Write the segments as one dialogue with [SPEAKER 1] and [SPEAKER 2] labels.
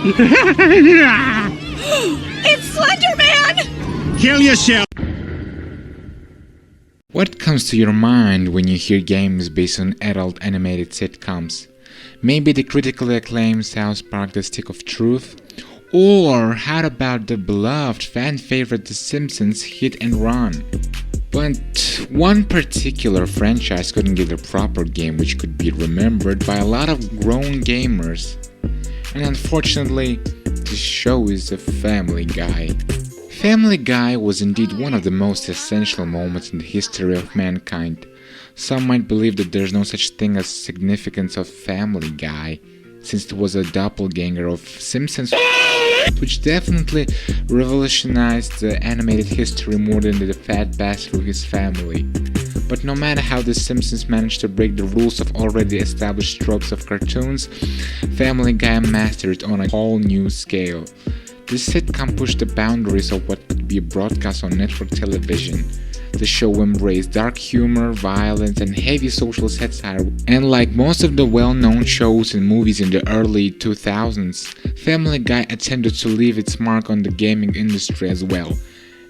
[SPEAKER 1] It's Slenderman!
[SPEAKER 2] Kill yourself!
[SPEAKER 3] What comes to your mind when you hear games based on adult animated sitcoms? Maybe the critically acclaimed South Park The Stick of Truth? Or how about the beloved fan favorite The Simpsons Hit and Run? But one particular franchise couldn't get a proper game which could be remembered by a lot of grown gamers. And unfortunately, this show is a Family Guy. Family Guy was indeed one of the most essential moments in the history of mankind. Some might believe that there's no such thing as significance of Family Guy, since it was a doppelganger of Simpsons, which definitely revolutionized the animated history more than the fat bastard with his family. But no matter how the Simpsons managed to break the rules of already established tropes of cartoons, Family Guy mastered it on a whole new scale. This sitcom pushed the boundaries of what could be broadcast on network television. The show embraced dark humor, violence, and heavy social satire, and like most of the well-known shows and movies in the early 2000s, Family Guy attempted to leave its mark on the gaming industry as well.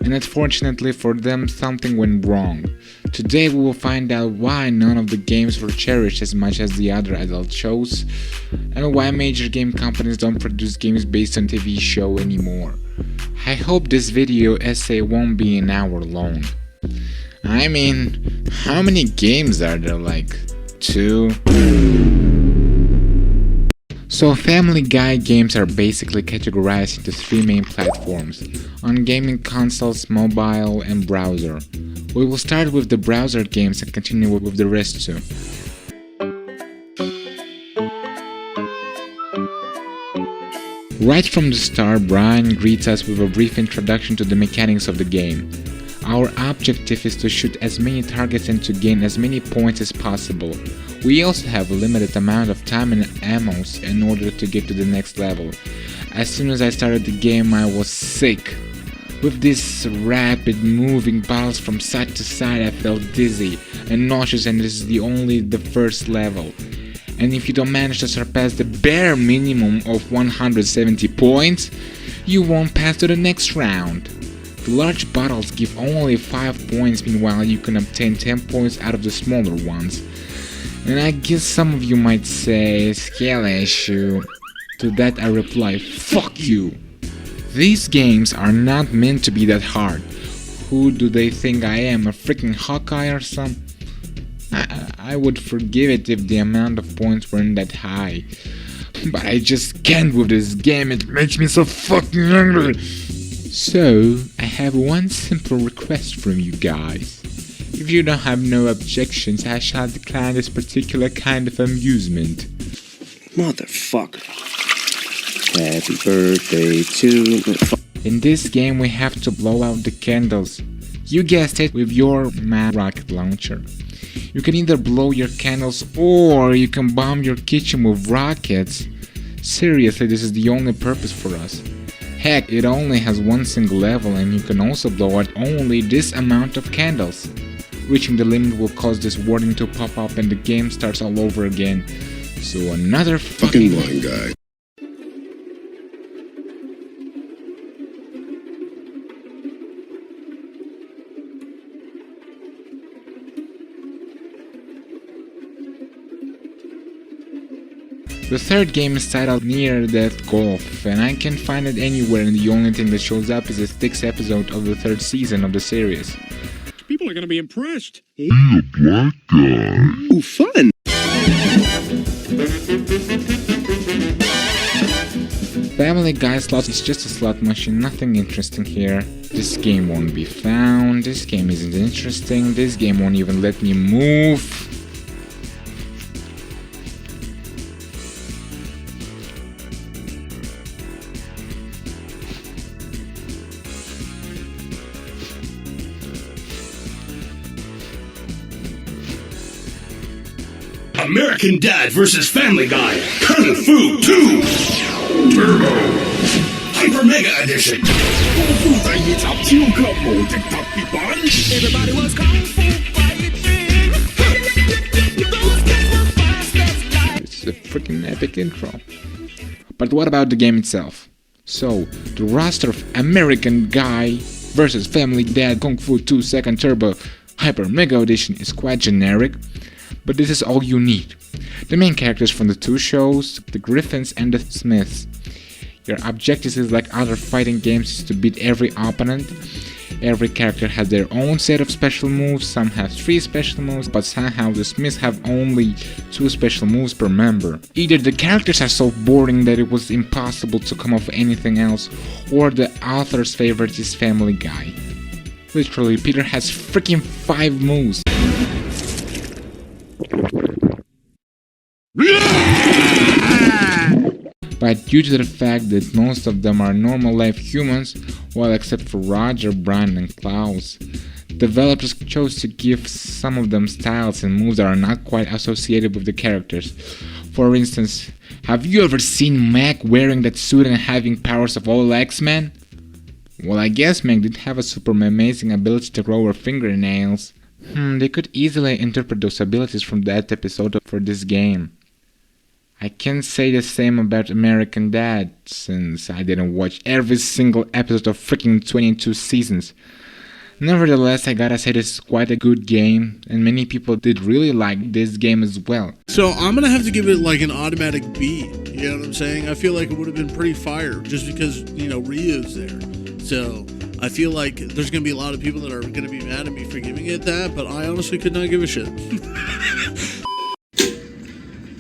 [SPEAKER 3] And unfortunately for them, something went wrong. Today we will find out why none of the games were cherished as much as the other adult shows, and why major game companies don't produce games based on TV show anymore. I hope this video essay won't be an hour long. I mean, how many games are there? Like 2? So Family Guy games are basically categorized into 3 main platforms: on gaming consoles, mobile, and browser. We will start with the browser games and continue with the rest too. Right from the start, Brian greets us with a brief introduction to the mechanics of the game. Our objective is to shoot as many targets and to gain as many points as possible. We also have a limited amount of time and ammo in order to get to the next level. As soon as I started the game, I was sick. With these rapid moving battles from side to side, I felt dizzy and nauseous, and this is only the first level. And if you don't manage to surpass the bare minimum of 170 points, you won't pass to the next round. The large battles give only 5 points, meanwhile you can obtain 10 points out of the smaller ones. And I guess some of you might say, skill issue. To that I reply, fuck you! These games are not meant to be that hard. Who do they think I am, a freaking Hawkeye or something? I would forgive it if the amount of points weren't that high. But I just can't with this game, it makes me so fucking angry! So, I have one simple request from you guys. If you don't have no objections, I shall decline this particular kind of amusement.
[SPEAKER 4] Motherfucker. Happy birthday to me.
[SPEAKER 3] In this game we have to blow out the candles. You guessed it, with your mad rocket launcher. You can either blow your candles or you can bomb your kitchen with rockets. Seriously, this is the only purpose for us. Heck, it only has one single level and you can also blow out only this amount of candles. Reaching the limit will cause this warning to pop up and the game starts all over again. So another fucking
[SPEAKER 5] blind guy.
[SPEAKER 3] The third game is titled Near Death Golf, and I can't find it anywhere, and the only thing that shows up is the 6th episode of the 3rd season of the series.
[SPEAKER 2] People are gonna be impressed.
[SPEAKER 5] Be a black guy.
[SPEAKER 4] Ooh, fun!
[SPEAKER 3] Family Guy slot is just a slot machine, nothing interesting here. This game won't be found, this game isn't interesting, this game won't even let me move.
[SPEAKER 6] American Dad vs. Family Guy Kung Fu 2 Turbo Hyper Mega Edition.
[SPEAKER 1] Everybody was kung fu fighting. Those kids were fast as light.
[SPEAKER 3] It's a freaking epic intro. But what about the game itself? So, the roster of American Guy vs. Family Dad Kung Fu 2 Second Turbo Hyper Mega Edition is quite generic, but this is all you need. The main characters from the two shows, the Griffins and the Smiths. Your objective is like other fighting games, is to beat every opponent. Every character has their own set of special moves, some have 3 special moves, but somehow the Smiths have only 2 special moves per member. Either the characters are so boring that it was impossible to come up with anything else, or the author's favorite is Family Guy. Literally, Peter has freaking 5 moves. But due to the fact that most of them are normal life humans, well except for Roger, Brian and Klaus, developers chose to give some of them styles and moves that are not quite associated with the characters. For instance, have you ever seen Meg wearing that suit and having powers of all X-Men? Well, I guess Meg did have a super amazing ability to grow her fingernails. They could easily interpret those abilities from that episode for this game. I can't say the same about American Dad, since I didn't watch every single episode of freaking 22 seasons. Nevertheless, I gotta say this is quite a good game, and many people did really like this game as well.
[SPEAKER 7] So I'm gonna have to give it like an automatic B, you know what I'm saying? I feel like it would have been pretty fire, just because, you know, Ryu's there. So I feel like there's gonna be a lot of people that are gonna be mad at me for giving it that, but I honestly could not give a shit.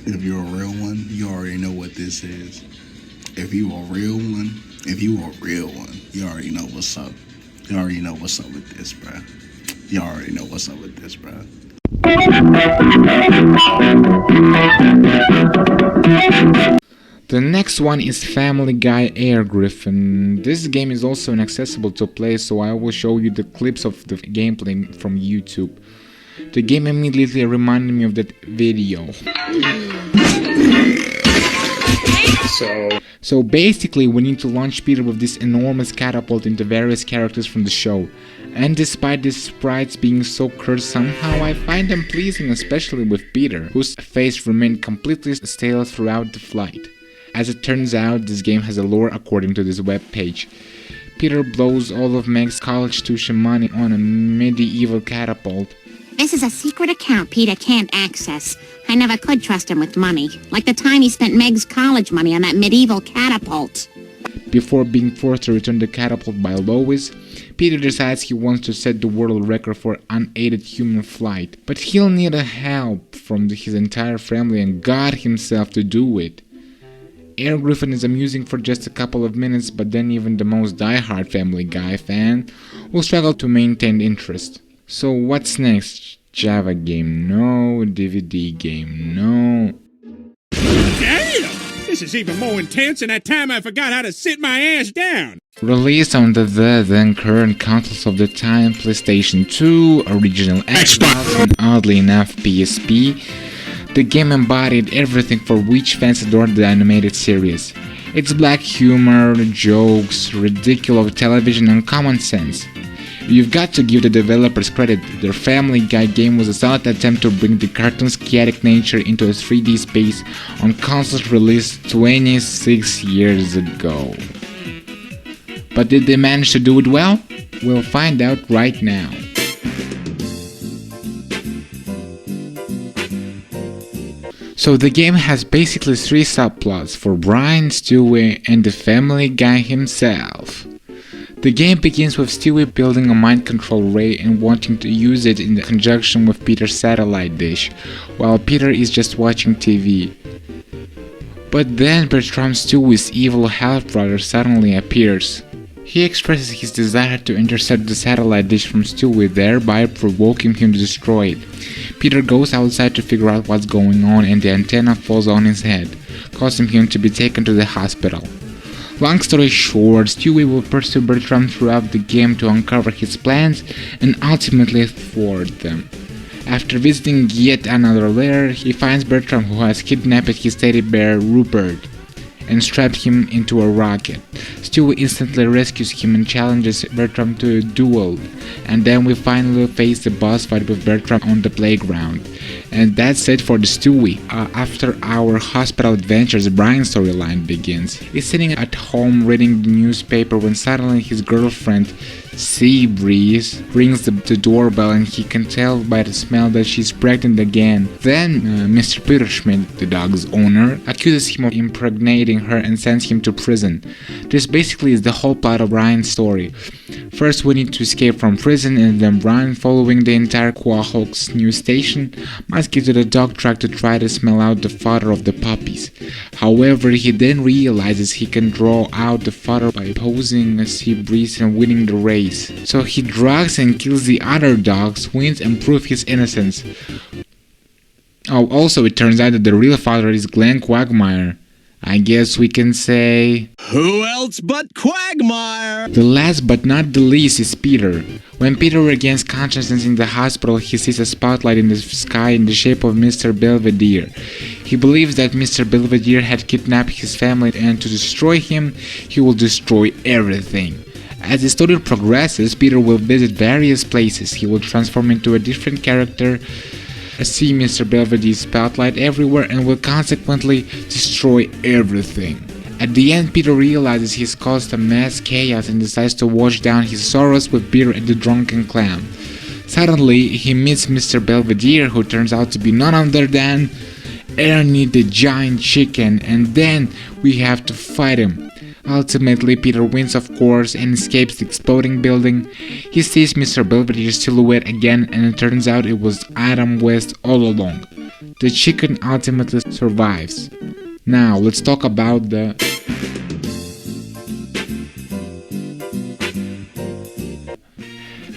[SPEAKER 8] If you're a real one, you already know what this is. If you a real one, you already know what's up. You already know what's up with this, bruh. You already know what's up with this, bruh.
[SPEAKER 3] The next one is Family Guy Air Griffin. This game is also inaccessible to play, so I will show you the clips of the gameplay from YouTube. The game immediately reminded me of that video. So basically we need to launch Peter with this enormous catapult into various characters from the show. And despite these sprites being so cursed, somehow I find them pleasing, especially with Peter, whose face remained completely stale throughout the flight. As it turns out, this game has a lore according to this webpage. Peter blows all of Meg's college tuition money on a medieval catapult.
[SPEAKER 9] This is a secret account Peter can't access. I never could trust him with money. Like the time he spent Meg's college money on that medieval catapult.
[SPEAKER 3] Before being forced to return the catapult by Lois, Peter decides he wants to set the world record for unaided human flight. But he'll need help from his entire family and God himself to do it. Air Griffin is amusing for just a couple of minutes, but then even the most die-hard Family Guy fan will struggle to maintain interest. So what's next? Java game, no. DVD game, no.
[SPEAKER 2] Damn! This is even more intense than that time I forgot how to sit my ass down.
[SPEAKER 3] Released on the then current consoles of the time, PlayStation 2, original Xbox, and oddly enough PSP, the game embodied everything for which fans adored the animated series. It's black humor, jokes, ridiculous television, and common sense. You've got to give the developers credit. Their Family Guy game was a solid attempt to bring the cartoon's chaotic nature into a 3D space on consoles released 26 years ago. But did they manage to do it well? We'll find out right now. So the game has basically 3 subplots for Brian, Stewie, and the Family Guy himself. The game begins with Stewie building a mind control ray and wanting to use it in conjunction with Peter's satellite dish, while Peter is just watching TV. But then Bertram, Stewie's evil half-brother, suddenly appears. He expresses his desire to intercept the satellite dish from Stewie, thereby provoking him to destroy it. Peter goes outside to figure out what's going on, and the antenna falls on his head, causing him to be taken to the hospital. Long story short, Stewie will pursue Bertram throughout the game to uncover his plans and ultimately thwart them. After visiting yet another lair, he finds Bertram, who has kidnapped his teddy bear Rupert and strapped him into a rocket. Stewie instantly rescues him and challenges Bertram to a duel, and then we finally face the boss fight with Bertram on the playground. And that's it for the Stewie. After our hospital adventures, Brian's storyline begins. He's sitting at home reading the newspaper when suddenly his girlfriend, Sea Breeze, rings the doorbell, and he can tell by the smell that she's pregnant again. Then Mr. Peter Schmidt, the dog's owner, accuses him of impregnating her and sends him to prison. This basically is the whole plot of Brian's story. First we need to escape from prison, and then Brian, following the entire Quahawk's news station, must get to the dog track to try to smell out the fodder of the puppies. However, he then realizes he can draw out the fodder by posing a Sea Breeze and winning the race. So he drugs and kills the other dogs, wins, and proves his innocence. Oh, also it turns out that the real father is Glenn Quagmire. I guess we can say...
[SPEAKER 6] Who else but Quagmire?
[SPEAKER 3] The last but not the least is Peter. When Peter regains consciousness in the hospital, he sees a spotlight in the sky in the shape of Mr. Belvedere. He believes that Mr. Belvedere had kidnapped his family, and to destroy him, he will destroy everything. As the story progresses, Peter will visit various places. He will transform into a different character, see Mr. Belvedere's spotlight everywhere, and will consequently destroy everything. At the end, Peter realizes he's caused a mass chaos and decides to wash down his sorrows with beer and the drunken clown. Suddenly, he meets Mr. Belvedere, who turns out to be none other than Ernie the giant chicken, and then we have to fight him. Ultimately, Peter wins, of course, and escapes the exploding building. He sees Mr. Belvedere's silhouette again, and it turns out it was Adam West all along. The chicken ultimately survives. Now, let's talk about the...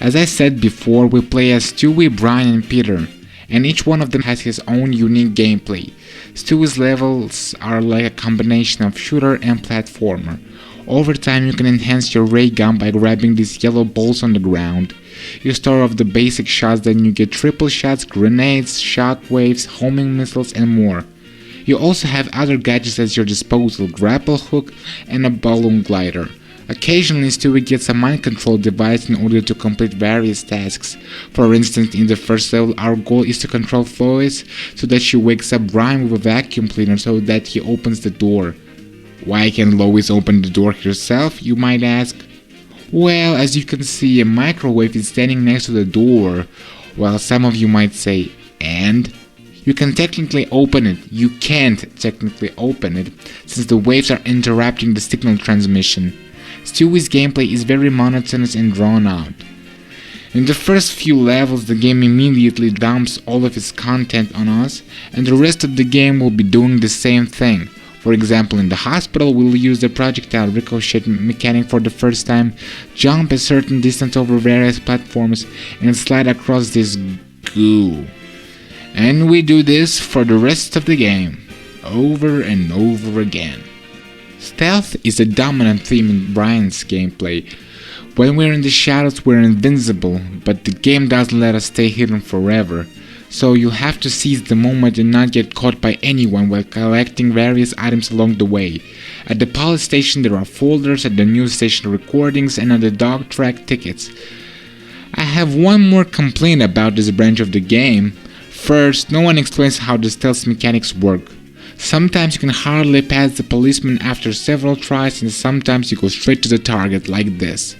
[SPEAKER 3] As I said before, we play as Stewie, Brian, and Peter, and each one of them has his own unique gameplay. Stewie's levels are like a combination of shooter and platformer. Over time you can enhance your ray gun by grabbing these yellow balls on the ground. You start off the basic shots, then you get triple shots, grenades, shockwaves, homing missiles, and more. You also have other gadgets at your disposal, grapple hook and a balloon glider. Occasionally, Stewie gets a mind control device in order to complete various tasks. For instance, in the first level, our goal is to control Lois so that she wakes up Brian with a vacuum cleaner so that he opens the door. Why can't Lois open the door herself, you might ask? Well, as you can see, a microwave is standing next to the door. Well, some of you might say, and? You can technically open it. You can't technically open it, since the waves are interrupting the signal transmission. Stewie's gameplay is very monotonous and drawn out. In the first few levels, the game immediately dumps all of its content on us, and the rest of the game will be doing the same thing. For example, in the hospital, we'll use the projectile ricochet mechanic for the first time, jump a certain distance over various platforms, and slide across this goo. And we do this for the rest of the game, over and over again. Stealth is a dominant theme in Brian's gameplay. When we're in the shadows, we're invincible, but the game doesn't let us stay hidden forever. So you'll have to seize the moment and not get caught by anyone while collecting various items along the way. At the police station there are folders, at the news station recordings, and at the dog track tickets. I have one more complaint about this branch of the game. First, no one explains how the stealth mechanics work. Sometimes you can hardly pass the policeman after several tries, and sometimes you go straight to the target like this.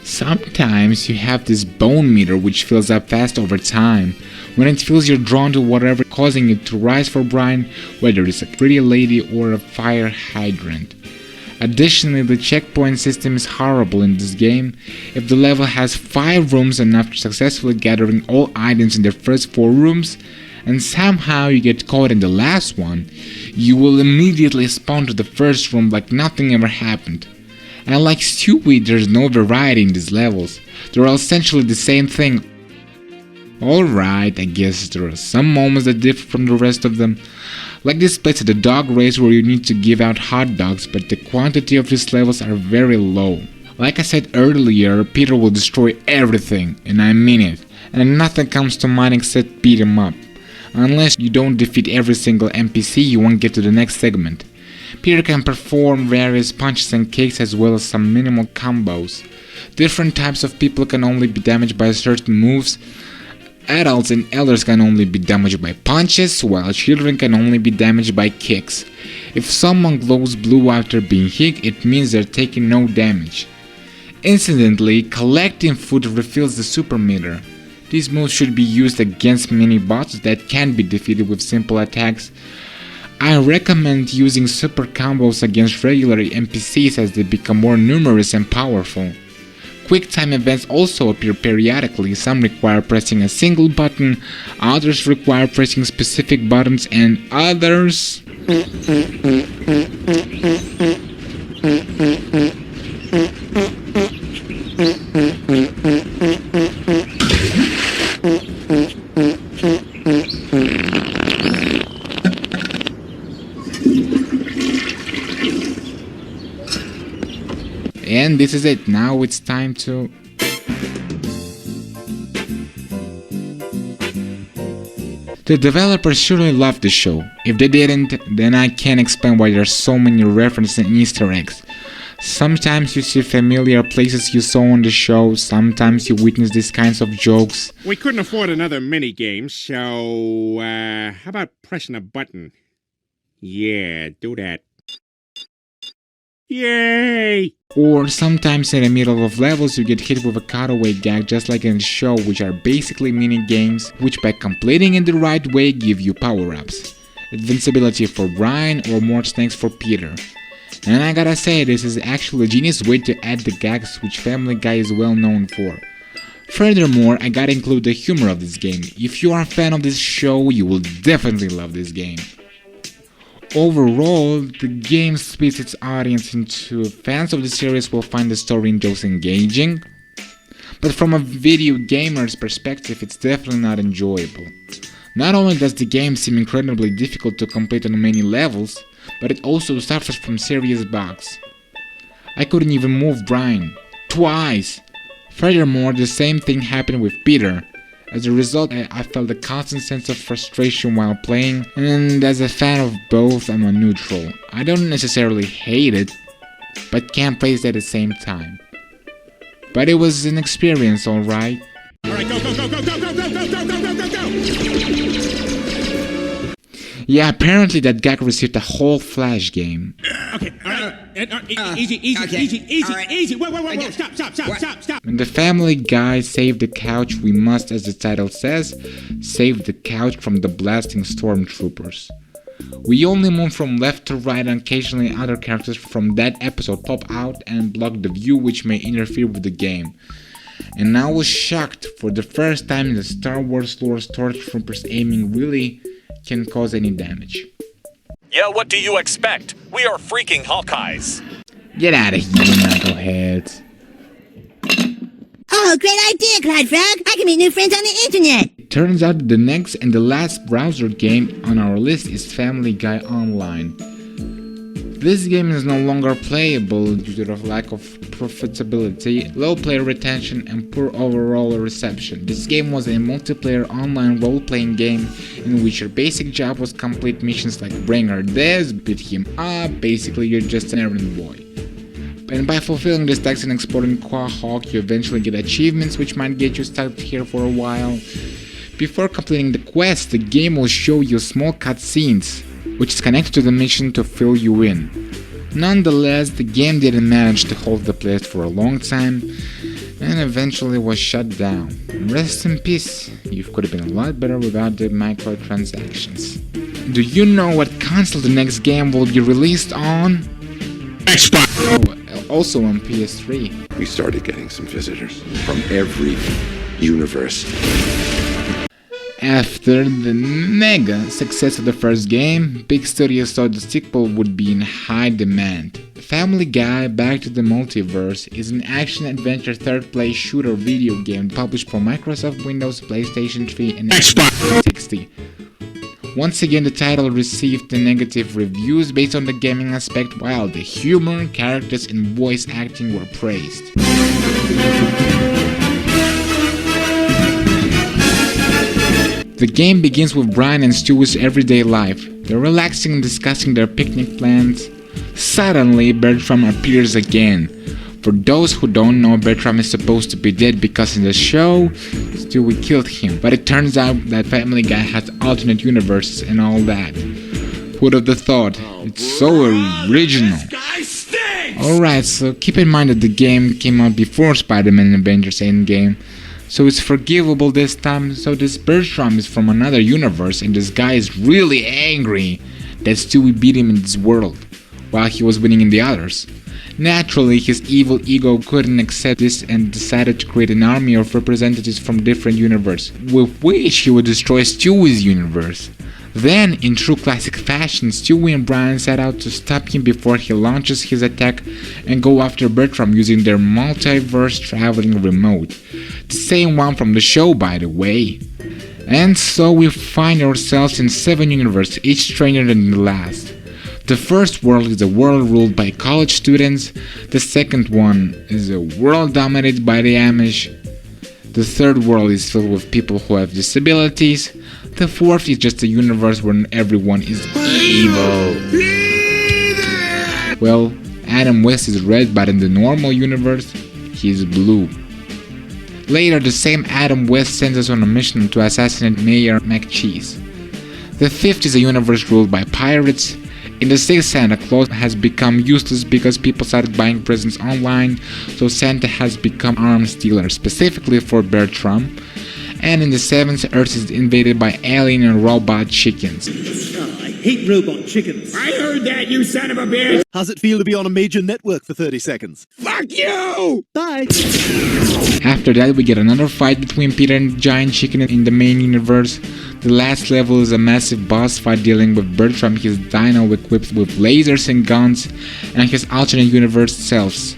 [SPEAKER 3] Sometimes you have this bone meter which fills up fast over time. When it fills, you're drawn to whatever, causing it to rise for Brian, whether it's a pretty lady or a fire hydrant. Additionally, the checkpoint system is horrible in this game. If the level has 5 rooms and after successfully gathering all items in the first 4 rooms, and somehow you get caught in the last one, you will immediately spawn to the first room like nothing ever happened. And like Stewie, there's no variety in these levels. They're all essentially the same thing. Alright, I guess there are some moments that differ from the rest of them. Like this place at the dog race where you need to give out hot dogs, but the quantity of these levels are very low. Like I said earlier, Peter will destroy everything, and I mean it. And nothing comes to mind except beat him up. Unless you don't defeat every single NPC, you won't get to the next segment. Peter can perform various punches and kicks as well as some minimal combos. Different types of people can only be damaged by certain moves. Adults and elders can only be damaged by punches, while children can only be damaged by kicks. If someone glows blue after being hit, it means they're taking no damage. Incidentally, collecting food refills the super meter. These moves should be used against mini-bots that can be defeated with simple attacks. I recommend using super combos against regular NPCs as they become more numerous and powerful. Quick time events also appear periodically. Some require pressing a single button, others require pressing specific buttons, and others... And this is it. Now it's time to... The developers surely loved the show. If they didn't, then I can't explain why there's so many references and Easter eggs. Sometimes you see familiar places you saw on the show, sometimes you witness these kinds of jokes.
[SPEAKER 2] We couldn't afford another minigame, so, how about pressing a button? Yeah, do that. Yay!
[SPEAKER 3] Or sometimes in the middle of levels you get hit with a cutaway gag just like in the show, which are basically mini games which by completing in the right way give you power-ups. Invincibility for Brian or more snakes for Peter. And I gotta say, this is actually a genius way to add the gags which Family Guy is well known for. Furthermore, I gotta include the humor of this game. If you are a fan of this show, you will definitely love this game. Overall, the game splits its audience into fans of the series will find the story and jokes engaging, but from a video gamer's perspective, it's definitely not enjoyable. Not only does the game seem incredibly difficult to complete on many levels, but it also suffers from serious bugs. I couldn't even move Brian. Twice! Furthermore, the same thing happened with Peter. As a result, I felt a constant sense of frustration while playing, and as a fan of both, I'm a neutral. I don't necessarily hate it, but can't play it at the same time. But it was an experience, alright.
[SPEAKER 2] Alright, go, go, go, go, go, go, go, go, go, go, go, go, go!
[SPEAKER 3] Yeah, apparently that gag received a whole Flash game.
[SPEAKER 2] Okay, easy, easy. Whoa, stop.
[SPEAKER 3] When the Family Guy saved the couch, we must, as the title says, save the couch from the blasting stormtroopers. We only move from left to right and occasionally other characters from that episode pop out and block the view, which may interfere with the game. And I was shocked, for the first time in the Star Wars lore, stormtroopers aiming really can cause any damage.
[SPEAKER 10] Yeah, what do you expect? We are freaking Hawkeyes.
[SPEAKER 3] Get out of here, knuckleheads.
[SPEAKER 11] Oh, great idea, Clyde Frog. I can meet new friends on the internet.
[SPEAKER 3] It turns out that the next and the last browser game on our list is Family Guy Online. This game is no longer playable due to the lack of profitability, low player retention, and poor overall reception. This game was a multiplayer online role-playing game in which your basic job was complete missions like bring her this, beat him up, basically you're just an errand boy. And by fulfilling this task and exporting Quahawk, you eventually get achievements which might get you stuck here for a while. Before completing the quest, the game will show you small cutscenes, which is connected to the mission to fill you in. Nonetheless, the game didn't manage to hold the place for a long time and eventually was shut down. Rest in peace, you could have been a lot better without the microtransactions. Do you know what console the next game will be released on?
[SPEAKER 6] Xbox!
[SPEAKER 3] Oh, also on PS3.
[SPEAKER 12] We started getting some visitors from every universe.
[SPEAKER 3] After the mega success of the first game, big studios thought the sequel would be in high demand. Family Guy Back to the Multiverse is an action-adventure third-player shooter video game published for Microsoft Windows, PlayStation 3 and Xbox 360. Once again, the title received negative reviews based on the gaming aspect, while the humor, characters and voice acting were praised. The game begins with Brian and Stewie's everyday life. They're relaxing and discussing their picnic plans. Suddenly, Bertram appears again. For those who don't know, Bertram is supposed to be dead because in the show, Stewie killed him. But it turns out that Family Guy has alternate universes and all that. Who'd have thought? It's so original. Alright, so keep in mind that the game came out before Spider-Man Avengers Endgame, so it's forgivable this time. So this Bertram is from another universe and this guy is really angry that Stewie beat him in this world, while he was winning in the others. Naturally, his evil ego couldn't accept this and decided to create an army of representatives from different universes, with which he would destroy Stewie's universe. Then, in true classic fashion, Stewie and Brian set out to stop him before he launches his attack and go after Bertram using their multiverse traveling remote. The same one from the show, by the way. And so we find ourselves in 7 universes, each stranger than the last. The first world is a world ruled by college students, the second one is a world dominated by the Amish, the third world is filled with people who have disabilities, the fourth is just a universe where everyone is evil. Well, Adam West is red, but in the normal universe, he's blue. Later, the same Adam West sends us on a mission to assassinate Mayor McCheese. The fifth is a universe ruled by pirates. In the sixth, Santa Claus has become useless because people started buying presents online, so Santa has become arms dealer, specifically for Bertram. And in the seventh, Earth is invaded by alien and robot chickens.
[SPEAKER 13] I hate robot chickens.
[SPEAKER 6] I heard that, you son of a bitch!
[SPEAKER 13] How's it feel to be on a major network for 30 seconds?
[SPEAKER 6] Fuck you!
[SPEAKER 13] Bye!
[SPEAKER 3] After that, we get another fight between Peter and the giant chicken in the main universe. The last level is a massive boss fight dealing with Bertram, his dino equipped with lasers and guns, and his alternate universe selves.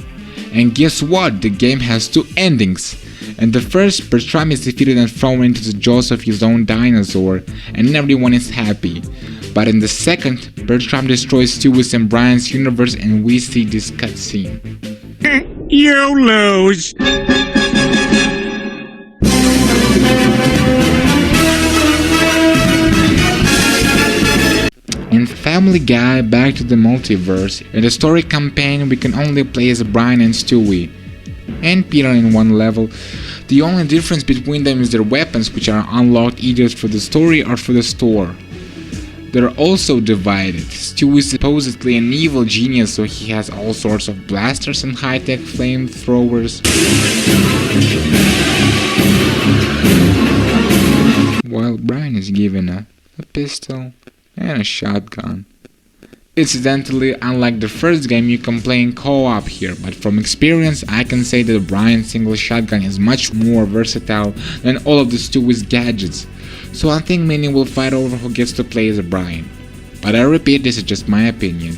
[SPEAKER 3] And guess what? The game has 2 endings. In the first, Bertram is defeated and thrown into the jaws of his own dinosaur, and everyone is happy. But in the second, Bertram destroys Stewie's and Brian's universe and we see this cutscene.
[SPEAKER 2] You lose!
[SPEAKER 3] In Family Guy, Back to the Multiverse, in the story campaign we can only play as Brian and Stewie, and Peter in one level. The only difference between them is their weapons, which are unlocked either through the story or through the store. They're also divided. Stewie is supposedly an evil genius, so he has all sorts of blasters and high-tech flamethrowers, while Brian is given a pistol and a shotgun. Incidentally, unlike the first game, you can play in co-op here, but from experience I can say that Brian's single shotgun is much more versatile than all of the Stewie's gadgets, so I think many will fight over who gets to play as Brian. But I repeat, this is just my opinion.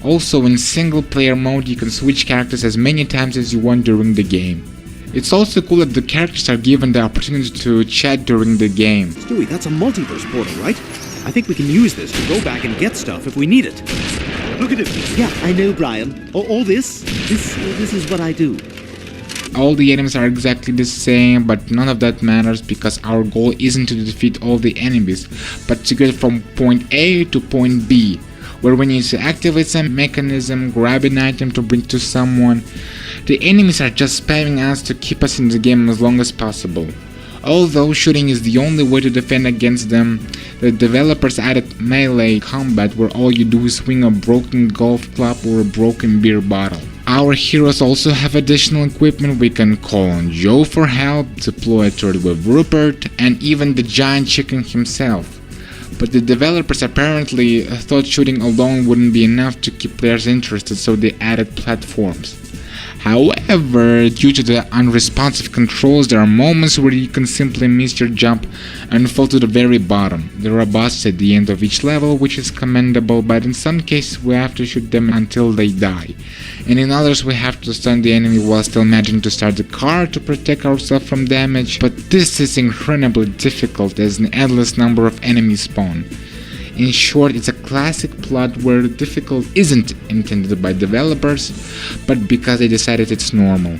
[SPEAKER 3] Also, in single player mode you can switch characters as many times as you want during the game. It's also cool that the characters are given the opportunity to chat during the game.
[SPEAKER 13] Stewie, that's a multiverse portal, right? I think we can use this to go back and get stuff if we need it. Look at it. Yeah, I know, Brian. All this is what I do.
[SPEAKER 3] All the enemies are exactly the same, but none of that matters because our goal isn't to defeat all the enemies, but to get from point A to point B, where we need to activate some mechanism, grab an item to bring to someone. The enemies are just spamming us to keep us in the game as long as possible. Although shooting is the only way to defend against them, the developers added melee combat where all you do is swing a broken golf club or a broken beer bottle. Our heroes also have additional equipment. We can call on Joe for help, deploy a turret with Rupert, and even the giant chicken himself. But the developers apparently thought shooting alone wouldn't be enough to keep players interested, so they added platforms. However, due to the unresponsive controls, there are moments where you can simply miss your jump and fall to the very bottom. There are bosses at the end of each level, which is commendable, but in some cases we have to shoot them until they die. And in others we have to stun the enemy while still managing to start the car to protect ourselves from damage, but this is incredibly difficult as an endless number of enemies spawn. In short, it's a classic plot where the difficulty isn't intended by developers, but because they decided it's normal.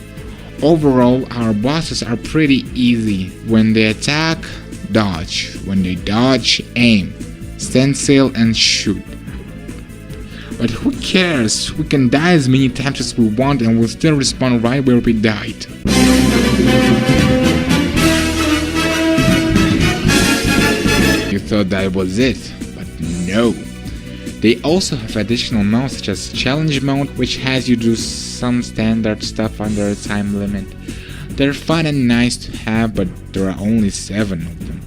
[SPEAKER 3] Overall, our bosses are pretty easy. When they attack, dodge. When they dodge, aim. Stand still and shoot. But who cares? We can die as many times as we want and we'll still respawn right where we died. You thought that was it, but no. They also have additional modes such as Challenge Mode, which has you do some standard stuff under a time limit. They're fun and nice to have, but there are only 7 of them.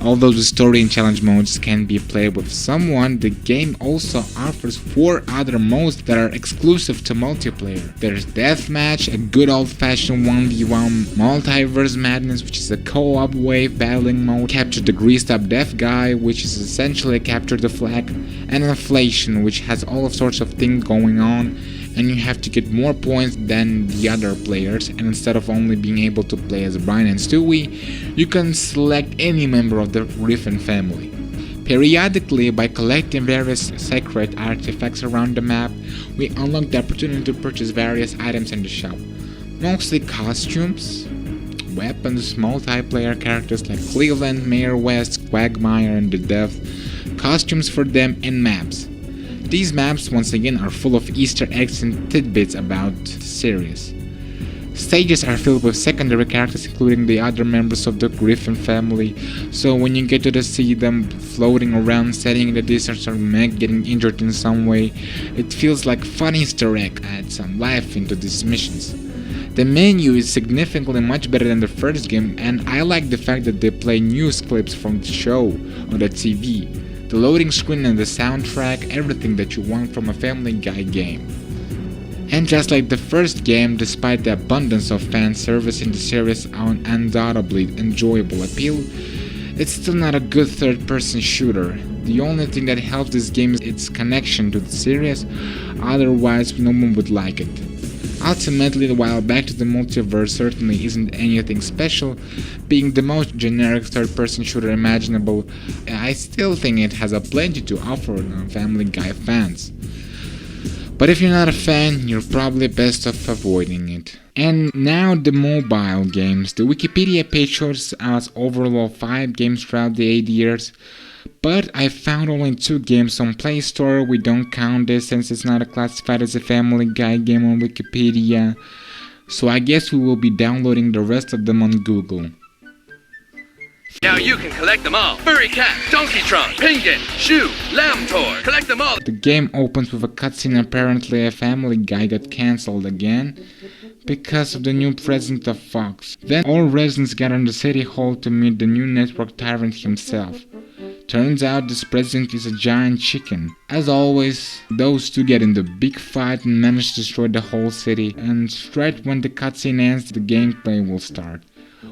[SPEAKER 3] Although the story and challenge modes can be played with someone, the game also offers 4 other modes that are exclusive to multiplayer. There's Deathmatch, a good old-fashioned 1v1, Multiverse Madness, which is a co-op wave battling mode, Capture the Greased Up Deaf Guy, which is essentially Capture the Flag, and Inflation, which has all sorts of things going on, and you have to get more points than the other players, and instead of only being able to play as Brian and Stewie, you can select any member of the Griffin family. Periodically, by collecting various sacred artifacts around the map, we unlock the opportunity to purchase various items in the shop. Mostly costumes, weapons, multiplayer characters like Cleveland, Mayor West, Quagmire, and the Death, costumes for them, and maps. These maps, once again, are full of Easter eggs and tidbits about the series. Stages are filled with secondary characters, including the other members of the Griffin family, so when you get to see them floating around, setting in the distance, or Meg getting injured in some way, it feels like fun Easter egg. Add some life into these missions. The menu is significantly much better than the first game, and I like the fact that they play news clips from the show on the TV. The loading screen and the soundtrack, everything that you want from a Family Guy game. And just like the first game, despite the abundance of fan service in the series' own undoubtedly enjoyable appeal, it's still not a good third-person shooter. The only thing that helps this game is its connection to the series, otherwise no one would like it. Ultimately, while Back to the Multiverse certainly isn't anything special, being the most generic third-person shooter imaginable, I still think it has a plenty to offer Family Guy fans. But if you're not a fan, you're probably best off avoiding it. And now the mobile games. The Wikipedia page shows us overall 5 games throughout the 8 years, but I found only 2 games on Play Store. We don't count this since it's not classified as a Family Guy game on Wikipedia, so I guess we will be downloading the rest of them on Google.
[SPEAKER 14] Now you can collect them all. Furry Cat, Donkey Trunk, Penguin, Shoe, Lamb Tour. Collect them all.
[SPEAKER 3] The game opens with a cutscene. Apparently a Family Guy got cancelled again because of the new president of Fox. Then all residents gather in the city hall to meet the new network tyrant himself. Turns out this president is a giant chicken. As always, those two get in the big fight and manage to destroy the whole city, and right when the cutscene ends, the gameplay will start.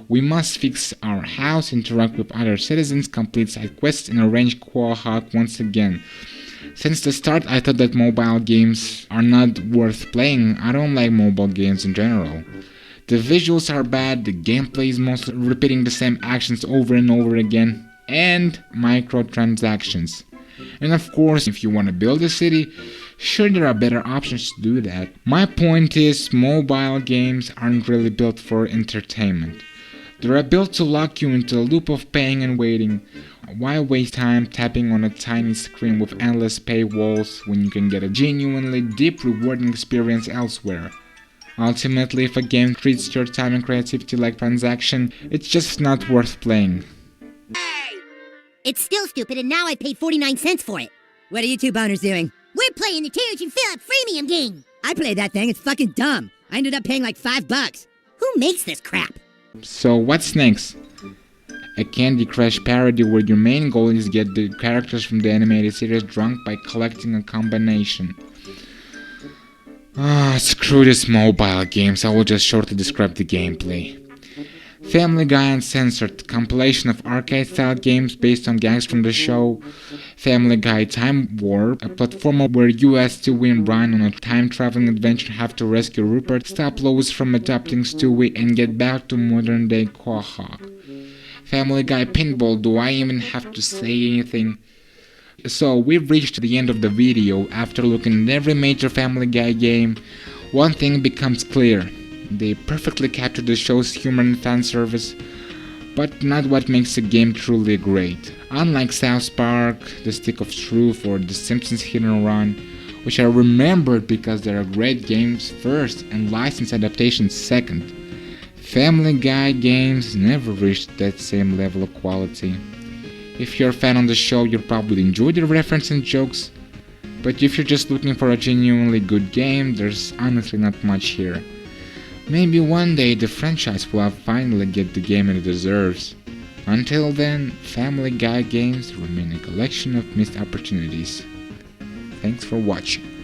[SPEAKER 3] We must fix our house, interact with other citizens, complete side quests, and arrange Quahawk once again. Since the start, I thought that mobile games are not worth playing. I don't like mobile games in general. The visuals are bad, the gameplay is mostly repeating the same actions over and over again, and microtransactions. And of course, if you want to build a city, sure, there are better options to do that. My point is, mobile games aren't really built for entertainment. They're built to lock you into a loop of paying and waiting. Why waste time tapping on a tiny screen with endless paywalls when you can get a genuinely deep, rewarding experience elsewhere? Ultimately, if a game treats your time and creativity like transaction, it's just not worth playing.
[SPEAKER 11] It's still stupid, and now I paid 49 cents for it.
[SPEAKER 15] What are you two boners doing?
[SPEAKER 11] We're playing the Tears You Fill Up freemium game.
[SPEAKER 15] I played that thing. It's fucking dumb. I ended up paying like $5.
[SPEAKER 11] Who makes this crap?
[SPEAKER 3] So what's next? A Candy Crush parody where your main goal is get the characters from the animated series drunk by collecting a combination. Screw these mobile games. I will just shortly describe the gameplay. Family Guy Uncensored, compilation of arcade-style games based on gags from the show. Family Guy Time Warp, a platformer where you as Stewie and Brian on a time-traveling adventure have to rescue Rupert, stop Lois from adopting Stewie, and get back to modern-day Quahawk. Family Guy Pinball, do I even have to say anything? So, we've reached the end of the video. After looking at every major Family Guy game, one thing becomes clear. They perfectly capture the show's humor and fan service, but not what makes a game truly great. Unlike South Park, The Stick of Truth, or The Simpsons Hit and Run, which are remembered because they are great games first and licensed adaptations second. Family Guy games never reached that same level of quality. If you're a fan of the show, you'll probably enjoy the reference and jokes, but if you're just looking for a genuinely good game, there's honestly not much here. Maybe one day the franchise will finally get the game it deserves. Until then, Family Guy games remain a collection of missed opportunities. Thanks for watching.